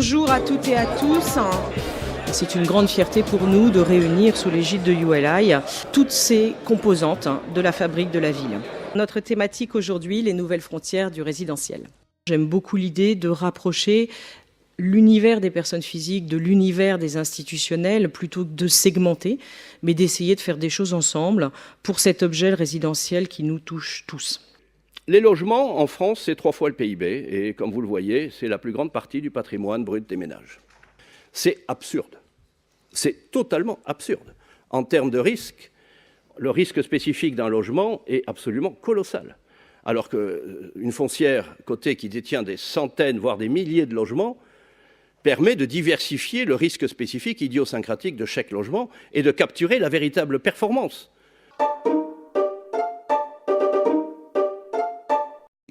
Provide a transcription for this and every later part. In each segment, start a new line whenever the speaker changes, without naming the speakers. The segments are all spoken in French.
Bonjour à toutes et à tous. C'est une grande fierté pour nous de réunir sous l'égide de ULI toutes ces composantes de la fabrique de la ville. Notre thématique aujourd'hui, les nouvelles frontières du résidentiel. J'aime beaucoup l'idée de rapprocher l'univers des personnes physiques de l'univers des institutionnels plutôt que de segmenter, mais d'essayer de faire des choses ensemble pour cet objet résidentiel qui nous touche tous.
Les logements en France, c'est 3 fois le PIB et comme vous le voyez, c'est la plus grande partie du patrimoine brut des ménages. C'est absurde. C'est totalement absurde. En termes de risque, le risque spécifique d'un logement est absolument colossal. Alors qu'une foncière cotée qui détient des centaines, voire des milliers de logements, permet de diversifier le risque spécifique idiosyncratique de chaque logement et de capturer la véritable performance.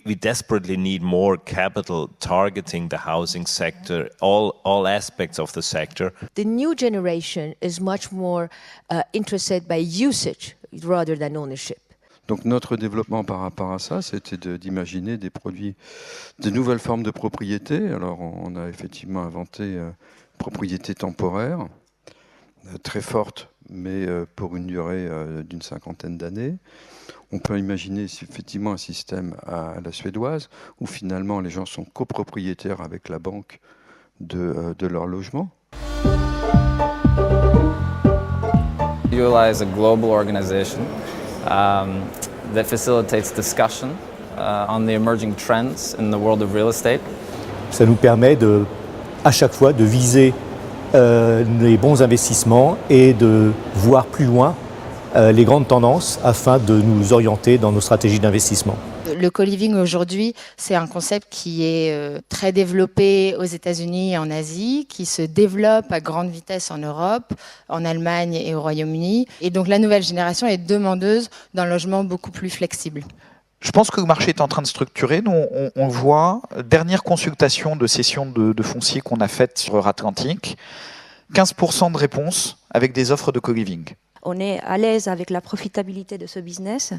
We desperately need more capital targeting the housing sector, all aspects of the sector.
The new generation is much more interested by usage rather than ownership.
Donc notre développement par rapport à ça, c'était d'imaginer des produits, de nouvelles formes de propriété. Alors on a effectivement inventé propriété temporaire, très forte, mais pour une durée d'une 50aine d'années. On peut imaginer effectivement un système à la suédoise, où finalement les gens sont copropriétaires avec la banque de leur logement.
ULI is a global organization that facilitates discussion on the emerging trends in the world of real estate.
Ça nous permet à chaque fois de viser les bons investissements et de voir plus loin les grandes tendances afin de nous orienter dans nos stratégies d'investissement.
Le co-living aujourd'hui, c'est un concept qui est très développé aux États-Unis et en Asie, qui se développe à grande vitesse en Europe, en Allemagne et au Royaume-Uni. Et donc la nouvelle génération est demandeuse d'un logement beaucoup plus flexible.
Je pense que le marché est en train de structurer. Nous, on voit, dernière consultation de cession de foncier qu'on a faite sur Euratlantique, 15% de réponses avec des offres de co-living.
On est à l'aise avec la profitabilité de ce business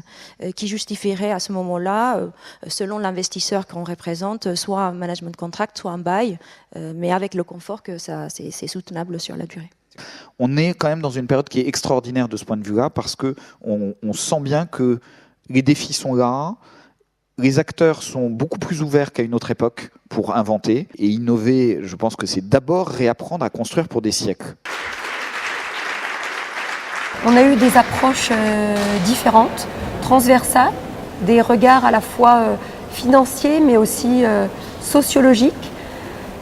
qui justifierait à ce moment-là, selon l'investisseur qu'on représente, soit un management contract, soit un bail, mais avec le confort que c'est soutenable sur la durée.
On est quand même dans une période qui est extraordinaire de ce point de vue-là parce qu'on sent bien que les défis sont là, les acteurs sont beaucoup plus ouverts qu'à une autre époque pour inventer et innover. Je pense que c'est d'abord réapprendre à construire pour des siècles.
On a eu des approches différentes, transversales, des regards à la fois financiers mais aussi sociologiques.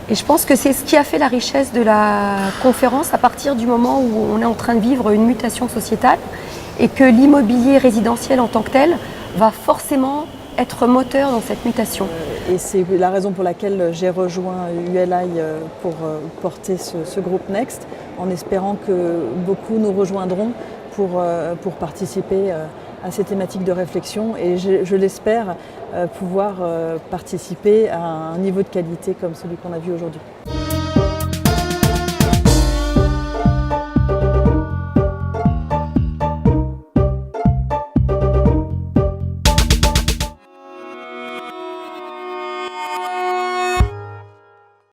Et je pense que c'est ce qui a fait la richesse de la conférence à partir du moment où on est en train de vivre une mutation sociétale et que l'immobilier résidentiel en tant que tel va forcément être moteur dans cette mutation.
Et c'est la raison pour laquelle j'ai rejoint ULI pour porter ce groupe Next, en espérant que beaucoup nous rejoindront pour participer à ces thématiques de réflexion. Et je l'espère pouvoir participer à un niveau de qualité comme celui qu'on a vu aujourd'hui.